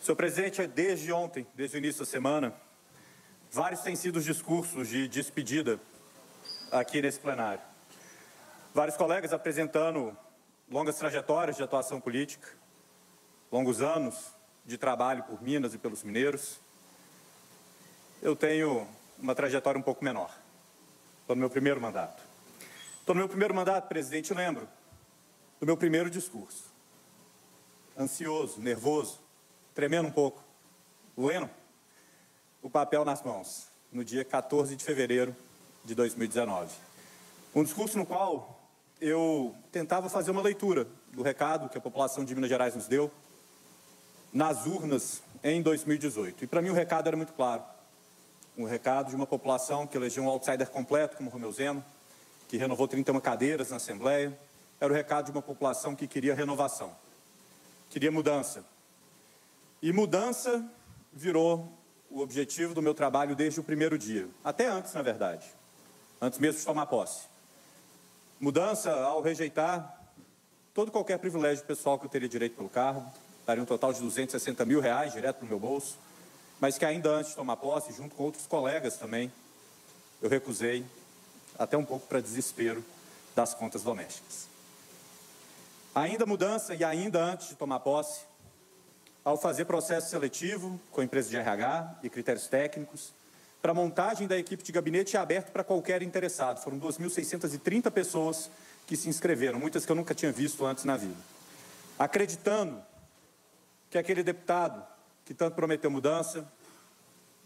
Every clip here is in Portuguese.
Senhor presidente, desde ontem, desde o início da semana, vários têm sido os discursos de despedida aqui nesse plenário. Vários colegas apresentando longas trajetórias de atuação política, longos anos de trabalho por Minas e pelos mineiros. Eu tenho uma trajetória um pouco menor. Estou no meu primeiro mandato. Estou no meu primeiro mandato, presidente, lembro do meu primeiro discurso. Ansioso, nervoso, tremendo um pouco, lendo o papel nas mãos, no dia 14 de fevereiro de 2019. Um discurso no qual eu tentava fazer uma leitura do recado que a população de Minas Gerais nos deu nas urnas em 2018. E para mim o recado era muito claro. Um recado de uma população que elegeu um outsider completo, como Romeu Zema, que renovou 31 cadeiras na Assembleia. Era o recado de uma população que queria renovação, queria mudança. E mudança virou o objetivo do meu trabalho desde o primeiro dia, até antes, na verdade, antes mesmo de tomar posse. Mudança ao rejeitar todo qualquer privilégio pessoal que eu teria direito pelo cargo, daria um total de R$260 mil direto no meu bolso, mas que ainda antes de tomar posse, junto com outros colegas também, eu recusei, até um pouco para desespero das contas domésticas. Ainda mudança e ainda antes de tomar posse, ao fazer processo seletivo com a empresa de RH e critérios técnicos, para a montagem da equipe de gabinete aberto para qualquer interessado. Foram 2.630 pessoas que se inscreveram, muitas que eu nunca tinha visto antes na vida. Acreditando que aquele deputado que tanto prometeu mudança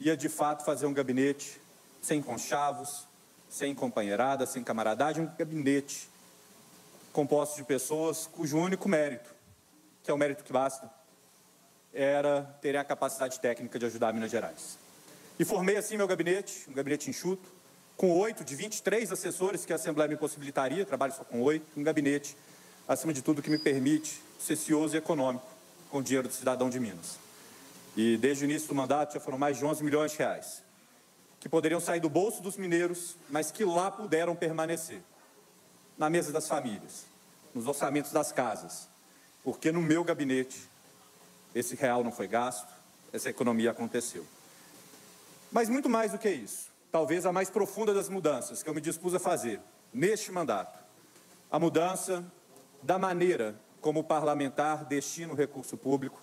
ia de fato fazer um gabinete sem conchavos, sem companheirada, sem camaradagem, um gabinete composto de pessoas cujo único mérito, que é o mérito que basta, era ter a capacidade técnica de ajudar Minas Gerais. E formei assim meu gabinete, um gabinete enxuto, com 8 de 23 assessores que a Assembleia me possibilitaria, trabalho só com 8, um gabinete, acima de tudo, que me permite ser cioso e econômico com o dinheiro do cidadão de Minas. E desde o início do mandato já foram mais de 11 milhões de reais, que poderiam sair do bolso dos mineiros, mas que lá puderam permanecer, na mesa das famílias, nos orçamentos das casas, porque no meu gabinete esse real não foi gasto, essa economia aconteceu. Mas muito mais do que isso, talvez a mais profunda das mudanças que eu me dispus a fazer neste mandato, a mudança da maneira como o parlamentar destina o recurso público,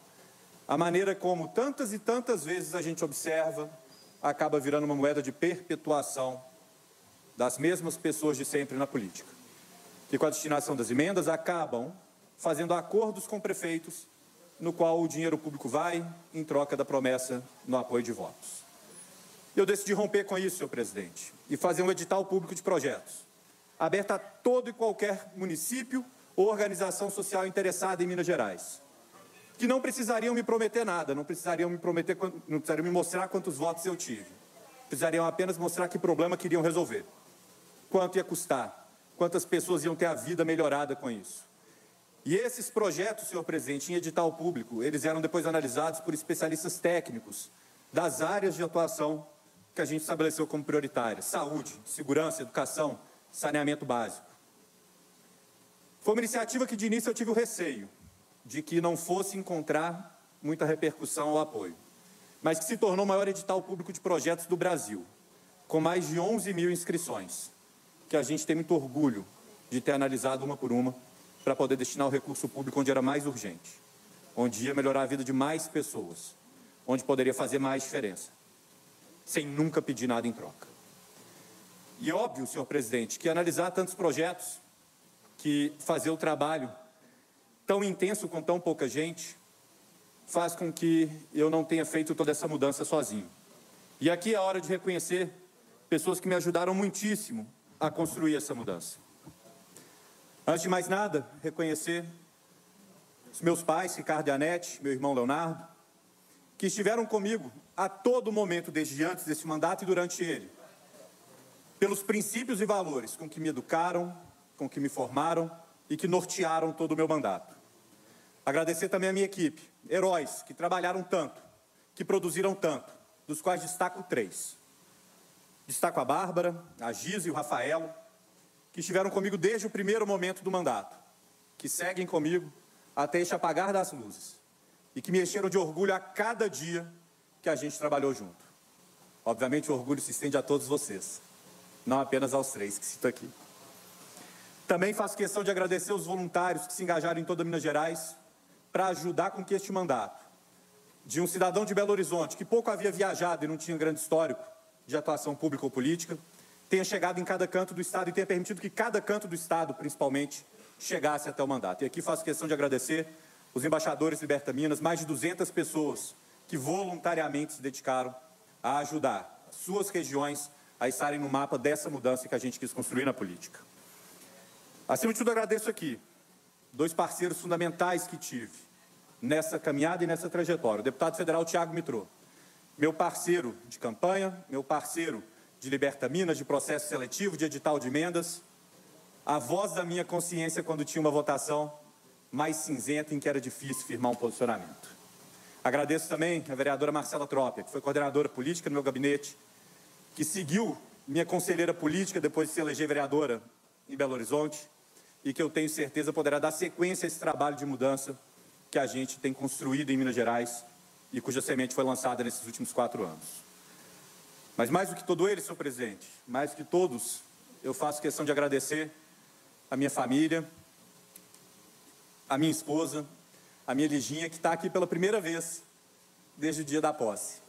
a maneira como tantas e tantas vezes a gente observa, acaba virando uma moeda de perpetuação das mesmas pessoas de sempre na política, que com a destinação das emendas acabam fazendo acordos com prefeitos no qual o dinheiro público vai em troca da promessa no apoio de votos. Eu decidi romper com isso, senhor presidente, e fazer um edital público de projetos, aberto a todo e qualquer município ou organização social interessada em Minas Gerais, que não precisariam me prometer nada, não precisariam me mostrar quantos votos eu tive, precisariam apenas mostrar que problema queriam resolver, quanto ia custar, quantas pessoas iam ter a vida melhorada com isso. E esses projetos, senhor presidente, em edital público, eles eram depois analisados por especialistas técnicos das áreas de atuação que a gente estabeleceu como prioritárias: saúde, segurança, educação, saneamento básico. Foi uma iniciativa que de início eu tive o receio de que não fosse encontrar muita repercussão ou apoio, mas que se tornou o maior edital público de projetos do Brasil, com mais de 11 mil inscrições, que a gente tem muito orgulho de ter analisado uma por uma, para poder destinar o recurso público onde era mais urgente, onde ia melhorar a vida de mais pessoas, onde poderia fazer mais diferença, sem nunca pedir nada em troca. E óbvio, senhor presidente, que analisar tantos projetos, que fazer o trabalho tão intenso com tão pouca gente, faz com que eu não tenha feito toda essa mudança sozinho. E aqui é a hora de reconhecer pessoas que me ajudaram muitíssimo a construir essa mudança. Antes de mais nada, reconhecer os meus pais, Ricardo e Anete, meu irmão Leonardo, que estiveram comigo a todo momento, desde antes desse mandato e durante ele, pelos princípios e valores com que me educaram, com que me formaram e que nortearam todo o meu mandato. Agradecer também a minha equipe, heróis que trabalharam tanto, que produziram tanto, dos quais destaco 3. Destaco a Bárbara, a Giza e o Rafaelo, que estiveram comigo desde o primeiro momento do mandato, que seguem comigo até este apagar das luzes, e que me encheram de orgulho a cada dia que a gente trabalhou junto. Obviamente, o orgulho se estende a todos vocês, não apenas aos 3 que cito aqui. Também faço questão de agradecer os voluntários que se engajaram em toda Minas Gerais para ajudar com que este mandato, de um cidadão de Belo Horizonte, que pouco havia viajado e não tinha grande histórico de atuação pública ou política, tenha chegado em cada canto do Estado e tenha permitido que cada canto do Estado, principalmente, chegasse até o mandato. E aqui faço questão de agradecer os embaixadores Liberta Minas, mais de 200 pessoas que voluntariamente se dedicaram a ajudar as suas regiões a estarem no mapa dessa mudança que a gente quis construir na política. Acima de tudo, agradeço aqui 2 parceiros fundamentais que tive nessa caminhada e nessa trajetória. O deputado federal Tiago Mitrô, meu parceiro de campanha, meu parceiro de Liberta Minas, de processo seletivo, de edital de emendas, a voz da minha consciência quando tinha uma votação mais cinzenta em que era difícil firmar um posicionamento. Agradeço também a vereadora Marcela Trópia, que foi coordenadora política no meu gabinete, que seguiu minha conselheira política depois de se eleger vereadora em Belo Horizonte e que eu tenho certeza poderá dar sequência a esse trabalho de mudança que a gente tem construído em Minas Gerais e cuja semente foi lançada nesses últimos 4 anos. Mas mais do que todo ele, senhor presidente, mais do que todos, eu faço questão de agradecer a minha família, a minha esposa, a minha Liginha, que está aqui pela primeira vez desde o dia da posse.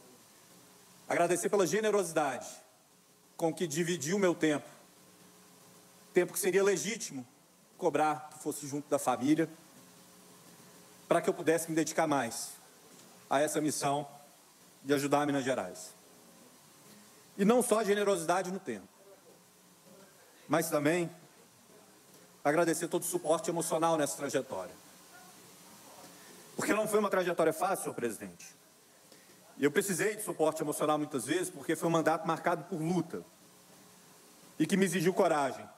Agradecer pela generosidade com que dividiu o meu tempo que seria legítimo cobrar que fosse junto da família, para que eu pudesse me dedicar mais a essa missão de ajudar Minas Gerais. E não só a generosidade no tempo, mas também agradecer todo o suporte emocional nessa trajetória. Porque não foi uma trajetória fácil, senhor presidente. E eu precisei de suporte emocional muitas vezes, porque foi um mandato marcado por luta e que me exigiu coragem.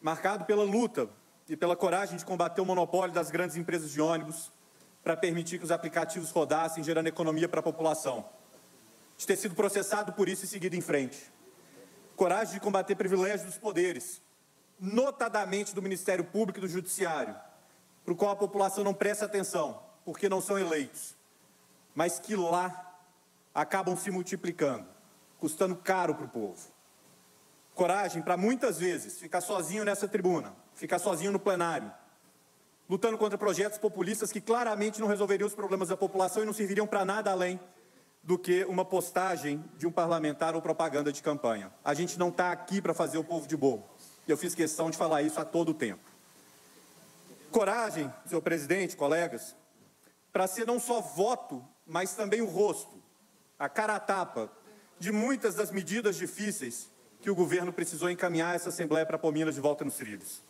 Marcado pela luta e pela coragem de combater o monopólio das grandes empresas de ônibus para permitir que os aplicativos rodassem, gerando economia para a população. De ter sido processado por isso e seguido em frente. Coragem de combater privilégios dos poderes, notadamente do Ministério Público e do Judiciário, para o qual a população não presta atenção, porque não são eleitos, mas que lá acabam se multiplicando, custando caro para o povo. Coragem para, muitas vezes, ficar sozinho nessa tribuna, ficar sozinho no plenário, lutando contra projetos populistas que claramente não resolveriam os problemas da população e não serviriam para nada além do que uma postagem de um parlamentar ou propaganda de campanha. A gente não está aqui para fazer o povo de bobo. E eu fiz questão de falar isso a todo o tempo. Coragem, senhor presidente, colegas, para ser não só voto, mas também o rosto, a cara a tapa de muitas das medidas difíceis que o governo precisou encaminhar essa Assembleia para pôr Minas de volta nos trilhos.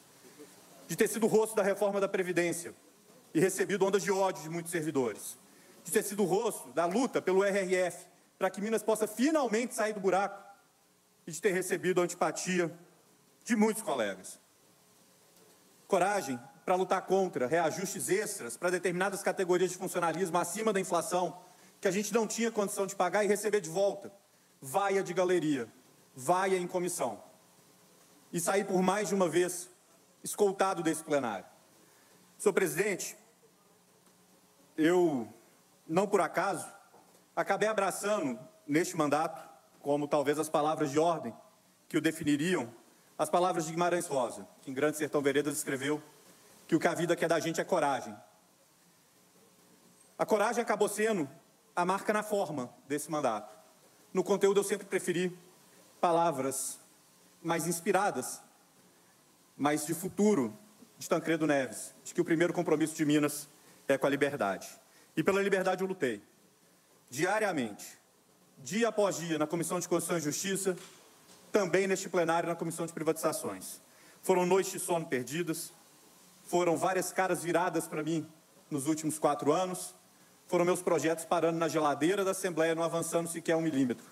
De ter sido o rosto da reforma da Previdência e recebido ondas de ódio de muitos servidores. De ter sido o rosto da luta pelo RRF, para que Minas possa finalmente sair do buraco e de ter recebido a antipatia de muitos colegas. Coragem para lutar contra reajustes extras para determinadas categorias de funcionalismo acima da inflação, que a gente não tinha condição de pagar e receber de volta. Vaia de galeria, vaia em comissão. E sair por mais de uma vez escoltado desse plenário. Senhor presidente, eu, não por acaso, acabei abraçando neste mandato, como talvez as palavras de ordem que o definiriam, as palavras de Guimarães Rosa, que em Grande Sertão Veredas escreveu que o que a vida quer da gente é coragem. A coragem acabou sendo a marca na forma desse mandato. No conteúdo eu sempre preferi palavras mais inspiradas, mas de futuro, de Tancredo Neves, de que o primeiro compromisso de Minas é com a liberdade. E pela liberdade eu lutei, diariamente, dia após dia, na Comissão de Constituição e Justiça, também neste plenário na Comissão de Privatizações. Foram noites de sono perdidas, foram várias caras viradas para mim nos últimos 4 anos, foram meus projetos parando na geladeira da Assembleia, não avançando sequer 1 milímetro.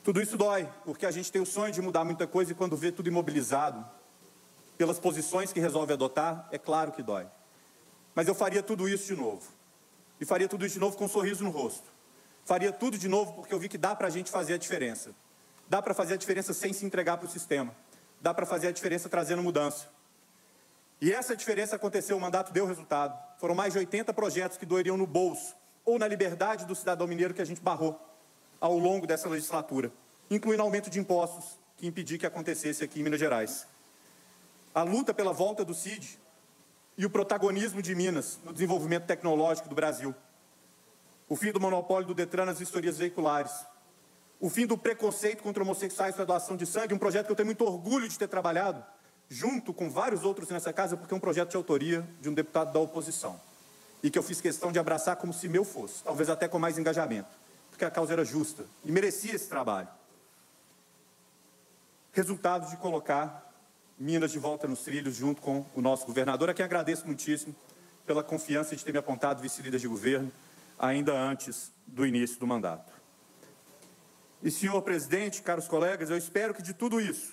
Tudo isso dói, porque a gente tem o sonho de mudar muita coisa e quando vê tudo imobilizado, pelas posições que resolve adotar, é claro que dói. Mas eu faria tudo isso de novo. E faria tudo isso de novo com um sorriso no rosto. Faria tudo de novo porque eu vi que dá para a gente fazer a diferença. Dá para fazer a diferença sem se entregar para o sistema. Dá para fazer a diferença trazendo mudança. E essa diferença aconteceu, o mandato deu resultado. Foram mais de 80 projetos que doeriam no bolso ou na liberdade do cidadão mineiro que a gente barrou ao longo dessa legislatura, incluindo aumento de impostos que impediu que acontecesse aqui em Minas Gerais. A luta pela volta do CID e o protagonismo de Minas no desenvolvimento tecnológico do Brasil. O fim do monopólio do Detran nas vistorias veiculares. O fim do preconceito contra homossexuais para doação de sangue, um projeto que eu tenho muito orgulho de ter trabalhado, junto com vários outros nessa casa, porque é um projeto de autoria de um deputado da oposição. E que eu fiz questão de abraçar como se meu fosse, talvez até com mais engajamento, porque a causa era justa e merecia esse trabalho. Resultado de colocar Minas de volta nos trilhos, junto com o nosso governador, a quem agradeço muitíssimo pela confiança de ter me apontado vice-líder de governo, ainda antes do início do mandato. E, senhor presidente, caros colegas, eu espero que de tudo isso,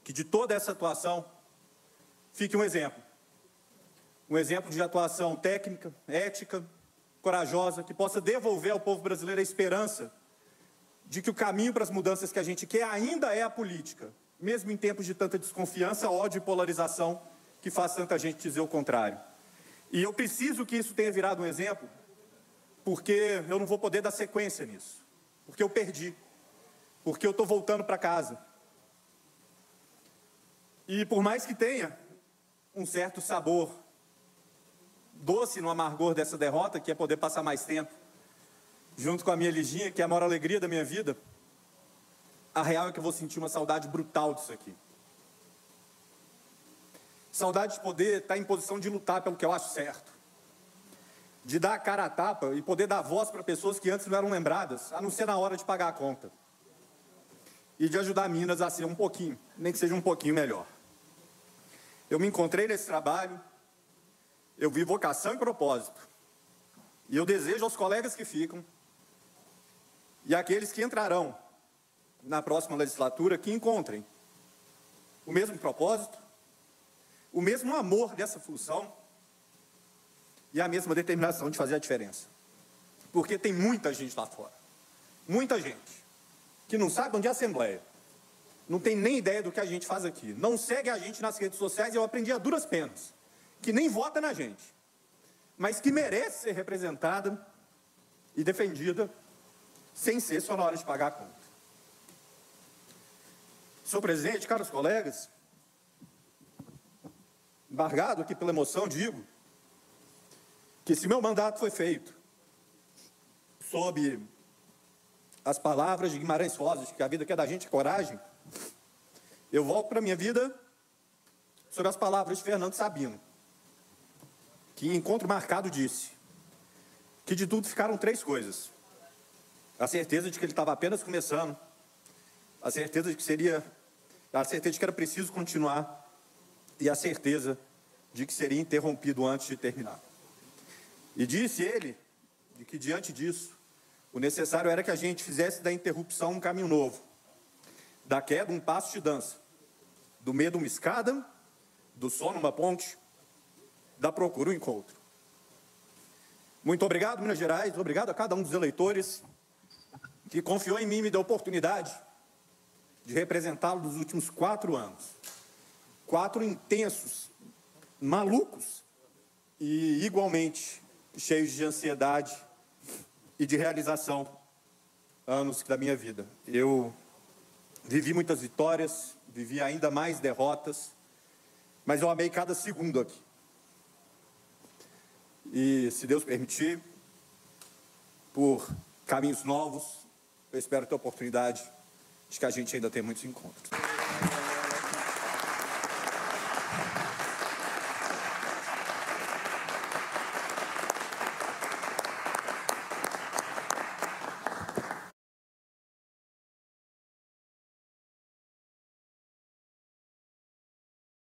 que de toda essa atuação, fique um exemplo. Um exemplo de atuação técnica, ética, corajosa, que possa devolver ao povo brasileiro a esperança de que o caminho para as mudanças que a gente quer ainda é a política, mesmo em tempos de tanta desconfiança, ódio e polarização que faz tanta gente dizer o contrário. E eu preciso que isso tenha virado um exemplo, porque eu não vou poder dar sequência nisso, porque eu perdi, porque eu estou voltando para casa. E por mais que tenha um certo sabor doce no amargor dessa derrota, que é poder passar mais tempo junto com a minha Liginha, que é a maior alegria da minha vida, a real é que eu vou sentir uma saudade brutal disso aqui. Saudade de poder estar em posição de lutar pelo que eu acho certo. De dar a cara a tapa e poder dar voz para pessoas que antes não eram lembradas, a não ser na hora de pagar a conta. E de ajudar Minas a ser um pouquinho, nem que seja um pouquinho melhor. Eu me encontrei nesse trabalho, eu vi vocação e propósito. E eu desejo aos colegas que ficam e àqueles que entrarão na próxima legislatura que encontrem o mesmo propósito, o mesmo amor dessa função e a mesma determinação de fazer a diferença. Porque tem muita gente lá fora, muita gente, que não sabe onde é a Assembleia, não tem nem ideia do que a gente faz aqui, não segue a gente nas redes sociais, eu aprendi a duras penas, que nem vota na gente, mas que merece ser representada e defendida sem ser só na hora de pagar a conta. Senhor presidente, caros colegas, embargado aqui pela emoção, digo que se meu mandato foi feito sob as palavras de Guimarães Rosa, de que a vida que é da gente é coragem, eu volto para a minha vida sob as palavras de Fernando Sabino, que em encontro marcado disse que de tudo ficaram 3 coisas: a certeza de que ele estava apenas começando, a certeza de que era preciso continuar e a certeza de que seria interrompido antes de terminar. E disse ele de que diante disso o necessário era que a gente fizesse da interrupção um caminho novo, da queda um passo de dança, do medo uma escada, do sono uma ponte, da procura um encontro. Muito obrigado, Minas Gerais, obrigado a cada um dos eleitores que confiou em mim e me deu a oportunidade de representá-lo nos últimos 4 anos. 4 intensos, malucos e igualmente cheios de ansiedade e de realização anos da minha vida. Eu vivi muitas vitórias, vivi ainda mais derrotas, mas eu amei cada segundo aqui. E, se Deus permitir, por caminhos novos, eu espero ter a oportunidade de que a gente ainda tenha muitos encontros.